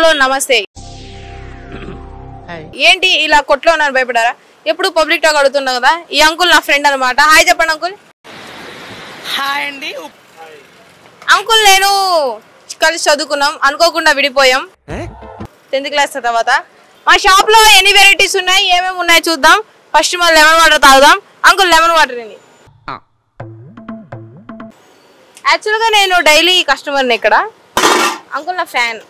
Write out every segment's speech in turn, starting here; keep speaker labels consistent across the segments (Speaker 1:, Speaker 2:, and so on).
Speaker 1: Hello నమస్తే. ఏంటి ఇలా కొట్లో ఉన్నారు భయపడారా? ఎప్పుడు పబ్లిక్ టాక్ అడుగుతున్నా కదా. ఈ అంకుల్ నా ఫ్రెండ్ అనమాట. హాయ్ చెప్పండి అంకుల్.
Speaker 2: హాయ్ అండి.
Speaker 1: అంకుల్ నేను కలిసి చదువుకున్నాం, అనుకోకుండా విడిపోయాం 10th క్లాస్ తర్వాత. మా షాప్ లో ఎన్ని వెరైటీస్ ఉన్నాయి, ఏమేమి ఉన్నాయి చూద్దాం. ఫస్ట్ మనం లెమన్ వాటర్ తాగుదాం. అంకుల్ లెమన్ వాటర్ అండి. యాక్చువల్ గా నేను డైలీ కస్టమర్ని ఇక్కడ. అంకుల్ నా ఫ్యాన్.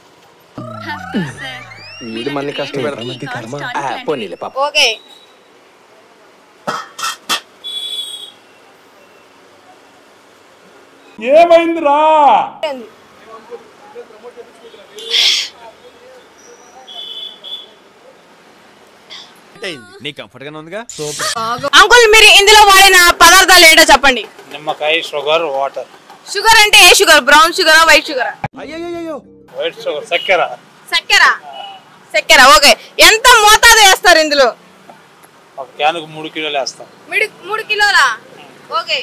Speaker 1: ఓకే
Speaker 3: ఏమైందిరా?
Speaker 1: అంకుల్ మీరు ఇందులో వాడిన పదార్థాలు ఏంటో చెప్పండి.
Speaker 3: నిమ్మకాయ, షుగర్, వాటర్.
Speaker 1: షుగర్ అంటే ఏ షుగర్? బ్రౌన్ షుగరా, వైట్ షుగరా?
Speaker 3: వైట్ షుగర్, చక్కెర.
Speaker 1: చక్కెర ఓకే. ఎంత మోతాదు వేస్తారు ఇందులో?
Speaker 3: ఒక క్యాన్కు 3 కిలోలు వేస్తాం.
Speaker 1: 3 కిలోలా? ఓకే.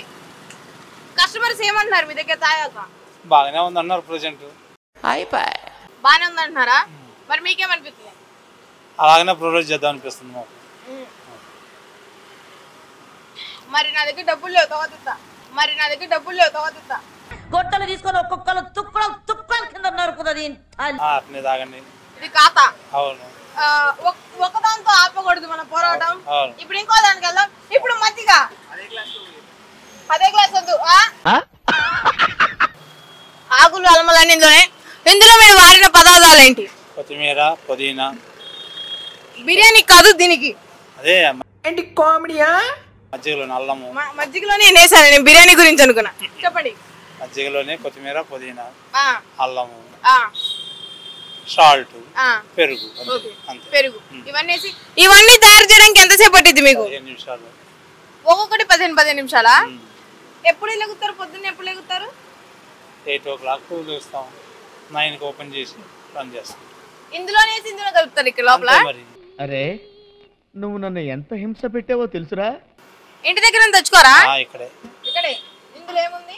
Speaker 1: కస్టమర్స్ ఏమంటున్నారు మీ దగ్గర తాగాక?
Speaker 3: బాగానే ఉంది అన్నారు ప్రెజెంట్.
Speaker 1: బాగానే ఉంది అంటున్నారా? మరి మీకేమనిపిస్తుంది?
Speaker 3: అలాగనే ప్రొడ్యూస్ చేద్దాం అనిపిస్తుంది మాకు.
Speaker 1: మరి నా దగ్గర డబ్బులు లేవు తోగుతా.
Speaker 2: గొట్టలు తీసుకొని ఒక్కొక్కరు తుక్కలు కింద నరుకుతుంది.
Speaker 3: అట్నే తాగండి.
Speaker 1: ఇది ఖాతా.
Speaker 3: అవును.
Speaker 1: ఒకదాంతో ఆపకూడదు మన పోరాటం. ఇప్పుడు ఇంకో దానికి వెళ్దాం. ఇప్పుడు మజ్జిగ అదే గ్లాస్ వద్దు. ఆకులు అలమలన్నీ ఇందులో మీరు వాడిన పదార్థాలు ఏంటి?
Speaker 3: కొత్తిమీర, పుదీనా.
Speaker 1: బిర్యానీ కాదు దీనికి.
Speaker 3: అదే
Speaker 2: ఏంటి కామెడీయా?
Speaker 3: మజ్జిగలోనే అల్లము.
Speaker 1: మజ్జిగలోనే వేసాను నేను, బిర్యానీ గురించి అనుకున్నా. చెప్పండి.
Speaker 3: మజ్జిగలోనే కొత్తిమీర, పుదీనా, అల్లము, సాల్ట్, పెరుగు.
Speaker 1: పెరుగు ఇవన్నీ తయారు చేయడానికి ఎంతసేపు పట్టింది మీకు?
Speaker 3: 15 నిమిషాలు.
Speaker 1: ఒక్కొక్కటి 15 నిమిషాలా? ఎప్పుడు లెగుతారు? పొద్దున్న ఎప్పుడు లెగుతారు?
Speaker 3: 8 o'clock లేస్తాం. 9కి ఓపెన్ చేసి రన్ చేస్తాం.
Speaker 1: ఇందులో కలుపుతారు ఇక్కడ లోపల.
Speaker 4: అరే నువ్వు నన్ను ఎంత హింస పెట్టావో తెలుసురా.
Speaker 1: ఇంటి దగ్గర తెచ్చుకోరా?
Speaker 3: ఇక్కడే.
Speaker 1: ఇందులో ఏముంది?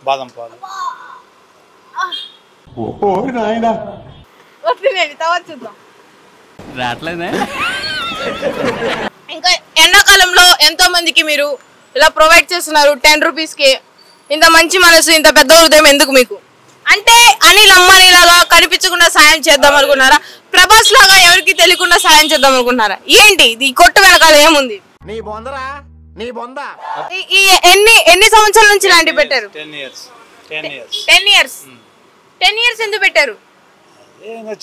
Speaker 3: బాదం పాలు.
Speaker 1: వద్దులేండి, తర్వాత చూద్దాం.
Speaker 4: రాట్లేదా?
Speaker 1: ఇంకా ఎండాకాలంలో ఎంతో మందికి మీరు ఇలా ప్రొవైడ్ చేస్తున్నారు 10 రూపీస్కి. ఇంత మంచి మనసు, ఇంత పెద్ద హృదయం ఎందుకు మీకు? అంటే అనిల్ అంబానీ లాగా కనిపించకుండా సాయం చేద్దాం అనుకున్నారా? ప్రభాస్ లాగా ఎవరికి తెలియకుండా సాయం చేద్దాం అనుకున్నారా? ఏంటి ఈ కొట్టు వెనకాల ఏముంది? ఎన్ని సంవత్సరాల నుంచి ఇలాంటి పెట్టారు?
Speaker 3: 10 years.
Speaker 1: 10 years ఎందుకు పెట్టారు?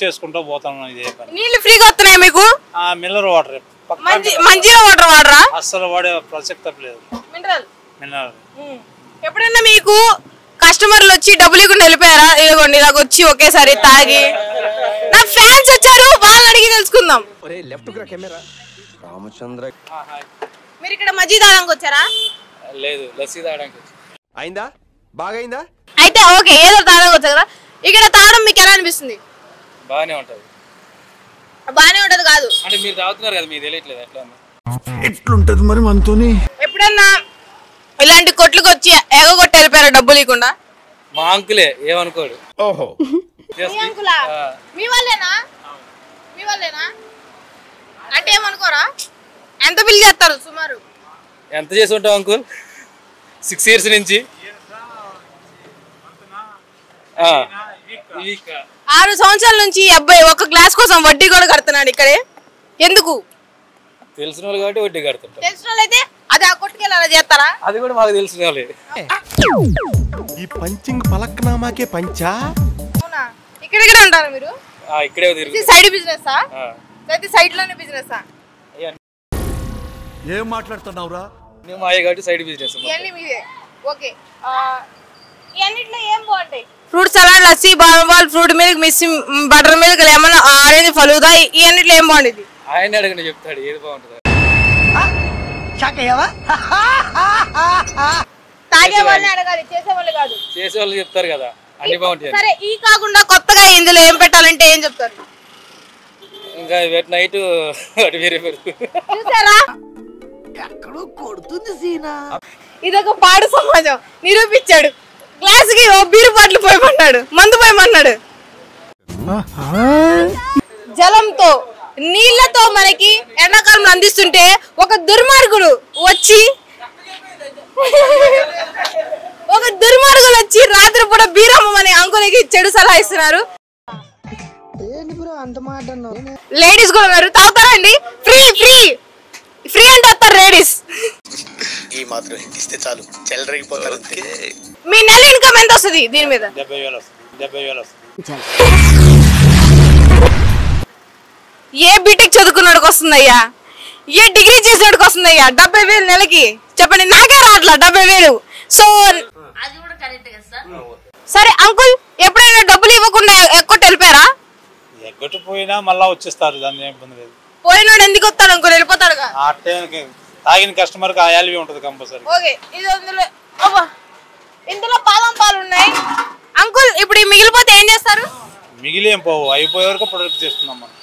Speaker 3: చేసుకుంటూ పోతాం. ఇదే పని.
Speaker 1: నీళ్లు ఫ్రీగా వస్తున్నాయి మీకు?
Speaker 3: Mineral water.
Speaker 1: మంచిగా వాటర్ వాడరా?
Speaker 3: అస్సలు వాడే ప్రసక్తి లేదు. మినరల్.
Speaker 1: ఎప్పుడైనా మీకు కస్టమర్లు వచ్చి డబ్బులు ఇవ్వకుండా వెళ్ళిపోయారా? ఇదిగోండి ఇలాగ వచ్చి ఒకేసారి తాగి. నా ఫ్యాన్స్ వచ్చారు, వాళ్ళని అడిగి తెలుసుకుందాం. మీరు ఇక్కడ మజ్జిగ తాగడానికి వచ్చారా?
Speaker 3: లేదు, లస్సీ తాగడానికి.
Speaker 5: అయిందా? బాగైందా?
Speaker 1: అయితే ఓకే, ఏదో తాగడానికి వచ్చారు కదా. ఇక్కడ తాగడం మీకు ఎలా అనిపిస్తుంది?
Speaker 3: బాగానే ఉంటది.
Speaker 1: బాగానే ఉంటది కాదు
Speaker 3: అంటే మీరు తాగుతున్నారు కదా, మీకు తెలియట్లేదు ఎట్లా
Speaker 5: ఎట్లుంటది మరి మనతోని?
Speaker 1: ఎప్పుడన్నా ఇలాంటి కొట్లకు వచ్చి ఎగగొట్టి వెళ్ళిపోయారు డబ్బులు ఇవ్వకుండా?
Speaker 3: మా అంకులే, ఏమనుకోడు.
Speaker 5: ఓహో,
Speaker 1: మీ వాళ్ళేనా? అంటే ఏమనుకోరా? ఎంత బిల్ చేస్తారు సుమారు?
Speaker 3: ఎంత చేసి ఉంటావు అంకుల్? 6 years నుంచి.
Speaker 1: 6 సంవత్సరాల నుంచి ఈ అబ్బాయి ఒక గ్లాస్ కోసం వడ్డీ కూడా కడుతున్నాడు ఇక్కడే. ఎందుకు?
Speaker 3: తెలిసిన వాళ్ళు కాబట్టి వడ్డీ కడుతుంటారు.
Speaker 1: తెలిసిన వాళ్ళు అయితే అది ఆ కొట్టుకెళ్ళి అలా చేస్తారా?
Speaker 3: అది కూడా మాకు తెలిసిన వాళ్ళే.
Speaker 5: ఈ పంచింగ్ పలక్నామాకే పంచా.
Speaker 1: అవునా? ఇక్కడ ఉంటారు మీరు?
Speaker 3: ఇక్కడే తిరుగుతారు.
Speaker 1: సైడ్ బిజినెస్ అయితే సైడ్ లోనే బిజినెస్?
Speaker 5: ఏం మాట్లాడుతున్నావురా?
Speaker 3: మేము మాయ కాబట్టి సైడ్ బిజినెస్.
Speaker 1: ఇవన్నీ మీదే. ఓకే. ఇవన్నిట్లో ఏం బాగుంటాయి? ఫ్రూట్ సలాడ్, లస్సీ, బాదం పాలు, fruit milk, butter milk, lemon, orange, falooda, ఇవన్నిట్లో ఏం బాగుండేది?
Speaker 3: ఆయన అడగండి, చెప్తాడు ఏది బాగుంటుంది.
Speaker 1: తాగే వాళ్ళని అడగాలి, చేసే వాళ్ళు కాదు.
Speaker 3: చేసే వాళ్ళు చెప్తారు కదా అన్ని బాగుంటాయి.
Speaker 1: సరే, ఈ కాకుండా కొత్తగా ఇందులో ఏం పెట్టాలంటే ఏం చెప్తారు?
Speaker 3: ఇంకా నైట్ అటు వేరే
Speaker 1: చూసారా?
Speaker 2: ఎక్కడో కొడుతుంది సీనా.
Speaker 1: ఇదొక పాడు సమాజం నిరూపించాడు. గ్లాస్ కి బీరు బాటిల్ పోయమన్నాడు, మందు పోయమన్నాడు. జలంతో నీళ్లతో మనకి ఎండాకాలంలో అందిస్తుంటే ఒక దుర్మార్గుడు వచ్చి రాత్రిపూట బీరమ్మని అంకులకి చెడు సలహా ఇస్తున్నారు. లేడీస్ కూడా ఉన్నారు, తాగుతారండి. ఫ్రీ ఫ్రీ ఫ్రీ అంటే వస్తారు లేడీస్.
Speaker 6: ఈ మాత్రం ఇస్తే చాలు చెల్లరగిపోతారు.
Speaker 1: మీ నెల ఇన్కమ్ ఎంత వస్తుంది దీని మీద?
Speaker 3: 70,000 వస్తుంది.
Speaker 1: ఏ బీటెక్ చదువుకున్నాడుకి వస్తుందయ్యా, ఏ డిగ్రీ చేసినోడికి వస్తుందయ్యా 70,000 నెలకి? చెప్పండి, నాకే రావట్లా 70,000. సో సరే అంకుల్, ఎప్పుడైనా డబ్బులు ఇవ్వకుండా ఎక్కొట్టి వెళ్ళిపోయారా?
Speaker 3: ఎగ్గొట్టిపోయినా మళ్ళా వచ్చేస్తారు, దాన్ని ఏం ఇబ్బంది లేదు.
Speaker 1: పోయినోడు ఎందుకు వస్తాడు అంకుల్? వెళ్ళిపోతాడు.
Speaker 3: ఆ టైంకి తాగిన కస్టమర్కి ఆ యాల్వి ఉంటుంది కంపల్సరీ.
Speaker 1: ఓకే, ఇది ఇందులో బాదం పాలు ఉన్నాయి అంకుల్. ఇప్పుడు మిగిలిపోతే ఏం చేస్తారు?
Speaker 3: మిగిలేం పోవు, అయిపోయే వరకు ప్రొడక్ట్ చేస్తున్నాం మనం.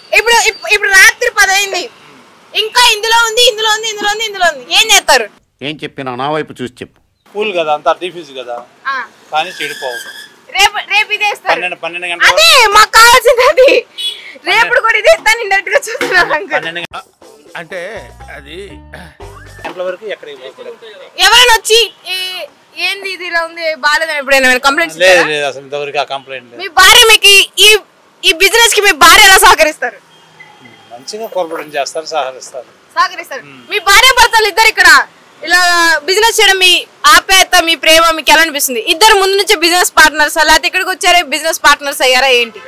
Speaker 1: ఇప్పుడు రాత్రి 10 అయింది, ఇంకా ఇందులో ఉంది ఏం చేస్తారు?
Speaker 6: ఏం చెప్పినా నా వైపు చూసి చెప్పు.
Speaker 3: కూల్ కదా, అంతా డిఫ్యూజ్ కదా, కానీ చెడిపోవు.
Speaker 1: రేపు ఇదే ఇస్తారు.
Speaker 3: 12 గంటల
Speaker 1: అదే మాకు కావాల్సింది, అది రేపు కూడా ఇదే ఇస్తాను. ఇండైరెక్ట్ గా చూస్తున్నాను అంకుల్.
Speaker 5: అంటే అది
Speaker 3: గంటల వరకు ఎక్కడికి పోకూడదు.
Speaker 1: ఎవరైనా వచ్చి ఏంది ఇది ఇలా ఉంది బాగాలేదని ఎప్పుడైనా కంప్లైంట్స్?
Speaker 3: లేదు లేదు, అసలు ఇంతవరకు ఆ కంప్లైంట్ లేదు.
Speaker 1: మీ భార్య మీకు ఈ బిజినెస్ కి మీ భార్య ఎలా సహకరిస్తారు?
Speaker 3: మంచిగా కోఆపరేట్ చేస్తారు, సహకరిస్తారు.
Speaker 1: మీ భార్య భర్తలు ఇద్దరు ఇక్కడ ఇలా బిజినెస్ చేయడం మీ ఆప్యాయత, మీ ప్రేమ మీకు ఎలా అనిపిస్తుంది? ఇద్దరు ముందు నుంచే బిజినెస్ పార్ట్నర్స్, లేకపోతే ఇక్కడికి వచ్చారే బిజినెస్ పార్ట్నర్స్ అయ్యారా ఏంటి?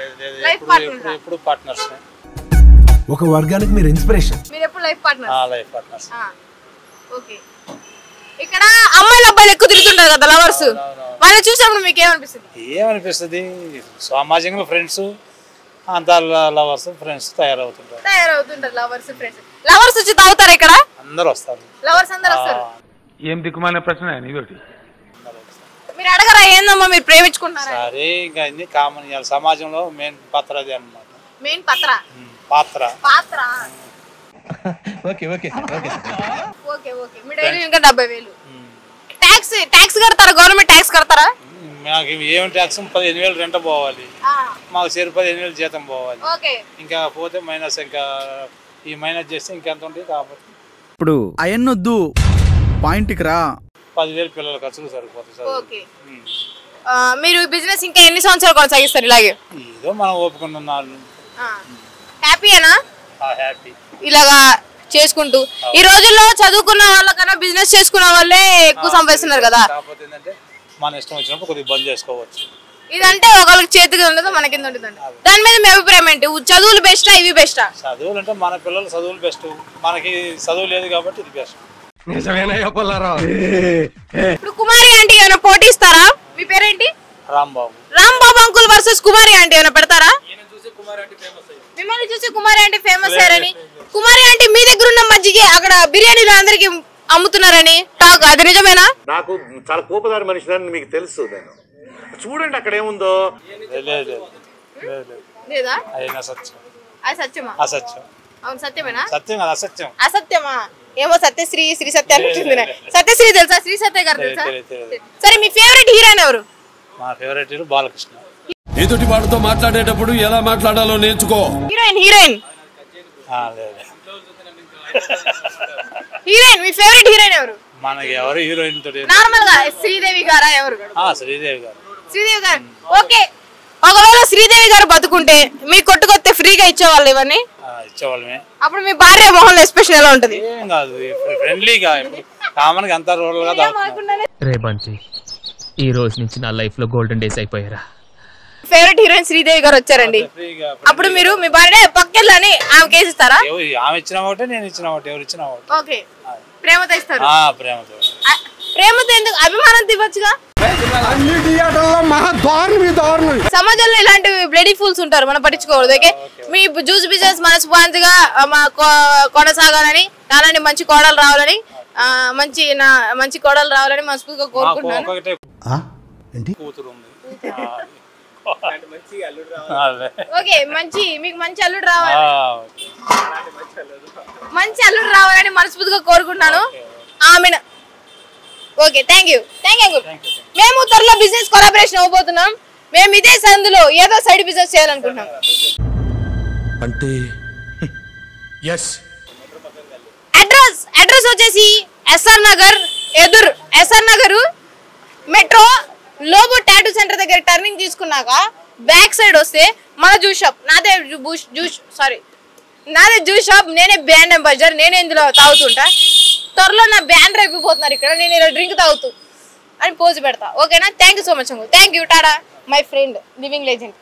Speaker 1: Life partners.
Speaker 3: ఎప్పుడు పార్ట్నర్స్.
Speaker 5: ఒక వర్గానికి మీరు ఇన్స్పిరేషన్.
Speaker 1: మీరు ఎప్పుడు life partners?
Speaker 3: Life partners.
Speaker 1: Okay. ఇక్కడ అమ్మాయిలు అబ్బాయిలు ఎక్కువ తిరుగుతుంటారు కదా, లవర్స్. వాళ్ళని చూసినప్పుడు మీకు
Speaker 3: ఏమనిపిస్తుంది? సామాజికంగా ఫ్రెండ్స్ అంతా లవర్స్ ఫ్రెండ్స్ తయారవుతుంటారు.
Speaker 1: లవర్స్ వచ్చి తాగుతారా ఇక్కడ?
Speaker 3: అందరూ వస్తారు.
Speaker 1: లవర్స్ అందరూ వస్తారు.
Speaker 3: ఏం దిక్కుమాలిన ప్రశ్న ఇదొకటి.
Speaker 1: మీరు అడగరా ఏందమ్మా మీరు ప్రేమించుకుంటున్నారా?
Speaker 3: సరే, ఇంకా అన్ని కామన్. సమాజంలో మెయిన్ పాత్ర అది అన్నమాట.
Speaker 1: మెయిన్ పాత్ర.
Speaker 5: Okay okay okay
Speaker 1: okay okay. మీ డైలీ ఇంకా 70,000. ట్యాక్స్ కడతారా? గవర్నమెంట్ ట్యాక్స్ కడతారా?
Speaker 3: మాకు ఏం ట్యాక్స్ 15,000 రెంట్ పోవాలి, మాకు 15,000 జీతం పోవాలి. ఇంకా పోతే మైనస్, ఇంకా ఈ మైనస్ చేస్తే ఇంకెంత ఉంటుంది. కాబట్టి
Speaker 4: ఇప్పుడు అయన్నొద్దు, పాయింట్కి రా.
Speaker 3: 10,000 పిల్లల ఖర్చులు సరిపోతుంది.
Speaker 1: మీరు బిజినెస్ ఇంకా ఎన్ని సంవత్సరాలు కొనసాగిస్తారు ఇలాగే?
Speaker 3: ఏదో మనం ఓపుకున్నాను.
Speaker 1: హ్యాపీయేనా?
Speaker 3: హ్యాపీ.
Speaker 1: ఇలాగా చేసుకుంటూ ఈ రోజుల్లో చదువుకున్న వాళ్ళకన్నా బిజినెస్ చేసుకున్న వాళ్ళే ఎక్కువ సంపాదిస్తున్నారు కదా.
Speaker 3: కాకపోతే ఏంటంటే మన ఇష్టం వచ్చినప్పుడు కొద్దిగా బంద్ చేసుకోవచ్చు.
Speaker 1: ఇదంటే ఒకరికి చేతికి ఉండదు, మన కింద ఉంటుంది. దాని మీద మీ అభిప్రాయం ఏంటి? చదువులు బెస్టా ఇవి బెస్టా?
Speaker 3: చదువులు అంటే మన పిల్లలు చదువులు బెస్ట్, మనకి చదువు లేదు కాబట్టి ఇది బెస్ట్.
Speaker 1: ఇప్పుడు కుమారి ఆంటీ ఏమైనా పోటీ ఇస్తారా? మీ పేరేంటి? రాంబాబు అంకుల్ వర్సెస్ కుమారి ఆంటీ ఏమైనా పెడతారా? మిమ్మల్ని చూసి కుమారి ఆంటీ ఫేమస్ అయ్యారని, కుమారి ఆంటీ మీ దగ్గర ఉన్న మజ్జిగ అక్కడ బిర్యానీలో అందరికి అమ్ముతున్నారని టాక్, అది నిజమేనా?
Speaker 6: నాకు చాలా కోపదారి మనిషి మీకు తెలుసు. నేను చూడండి అక్కడ ఏముందో.
Speaker 1: లేదా?
Speaker 3: అది సత్యమా? అసత్యం.
Speaker 1: అవును, సత్యమేనా?
Speaker 3: సత్యం కదా, అసత్యం.
Speaker 1: అసత్యమా? ఏమో సత్యశ్రీ, శ్రీ సత్య అంటుంది. సత్యశ్రీ తెలుసా? శ్రీ సత్య గారు తెలుసా? సరే, మీ ఫేవరెట్ హీరోయిన్ ఎవరు?
Speaker 3: మా ఫేవరెట్ హీరో బాలకృష్ణ.
Speaker 7: ఎదుటి వాడితో మాట్లాడేటప్పుడు ఎలా మాట్లాడాలో నేర్చుకో.
Speaker 1: హీరోయిన్ మీ ఫేవరెట్ హీరోయిన్ ఎవరు?
Speaker 3: మనకి ఎవరు హీరోయిన్ తోటి
Speaker 1: నార్మల్ గా శ్రీదేవి గారా? ఎవరు?
Speaker 3: శ్రీదేవి గారు.
Speaker 1: ఓకే. ఒకవేళ శ్రీదేవి గారు బతుకుంటే మీ కొట్టుకొస్తే ఫ్రీగా ఇచ్చేవాళ్ళు ఇవన్నీ?
Speaker 3: ఇచ్చేవాళ్ళమే.
Speaker 1: అప్పుడు మీ భార్య మొహంలో ఎక్స్ప్రెషన్ ఎలా ఉంటది?
Speaker 3: ఏం కాదు, ఫ్రెండ్లీగా కామన్ గా అంతా రోల్ గా
Speaker 8: రే బంచి, ఈ రోజు నుంచి నా లైఫ్ లో గోల్డెన్ డేస్ అయిపోయారా.
Speaker 1: ఫేవరెట్ హీరోయిన్ శ్రీదేవి గారు వచ్చారండి, అప్పుడు మీరు మీ భార్య పక్కెళ్ళని ఆమె కేసు ఇస్తారా?
Speaker 3: ఆమె ఇచ్చిన ఒకటే, నేను ఇచ్చిన ఒకటి, ఎవరు ఇచ్చిన ఒకటి.
Speaker 1: ఓకే, ప్రేమతో ఇస్తారు.
Speaker 3: ప్రేమతో
Speaker 1: ఎందుకు? అభిమానం ఇవ్వచ్చుగా. సమాజంలో ఇలాంటి బ్లడీ ఫూల్స్ ఉంటారు, మనం పట్టించుకోకూడదు. ఓకే, మీ జ్యూస్ బిజినెస్ మనస్ఫూర్తిగా కొనసాగాలని, అలాంటి మంచి కోడలు రావాలని, మంచి కోడలు రావాలని మనస్ఫూర్తిగా కోరుకుంటున్నాను. ఓకే, మీకు మంచి అల్లుడు రావాలని మనస్ఫూర్తిగా కోరుకుంటున్నాను. ఆమెను. Okay, thank you. మేము త్వరలో బిజినెస్ కొలాబరేషన్ అవ్వబోతున్నాం. మేము ఇదే సందులో ఏదో సైడ్ బిజినెస్ చేయాలనుకుంటున్నాం.
Speaker 7: అంటే ఎస్
Speaker 1: అడ్రస్ వచ్చేసి SR Nagar metro Lobo tattoo centre దగ్గర టర్నింగ్ తీసుకున్నాక బ్యాక్ సైడ్ వస్తే మన జ్యూస్ షాప్. నాదే జ్యూస్ షాప్, నేనే బ్రాండ్ అంబాసిడర్, నేనే ఇందులో తాగుతుంటా. త్వరలో నా బ్యాండ్ అయిపోతున్నారు ఇక్కడ, నేను ఇలా డ్రింక్ తాగుతూ అని పోజు పెడతా. ఓకేనా? థ్యాంక్ యూ సో మచ్ అంగు. Thank you. Tata. My friend living legend.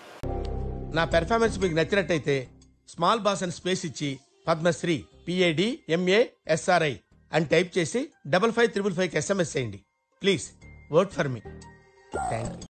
Speaker 5: నా పెర్ఫార్మెన్స్ మీకు నచ్చినట్టయితే స్మాల్ బాస్ అని స్పేస్ ఇచ్చి పద్మశ్రీ PADMASRI అని టైప్ చేసి 555555కి SMS చేయండి. Please vote for me. Thank you.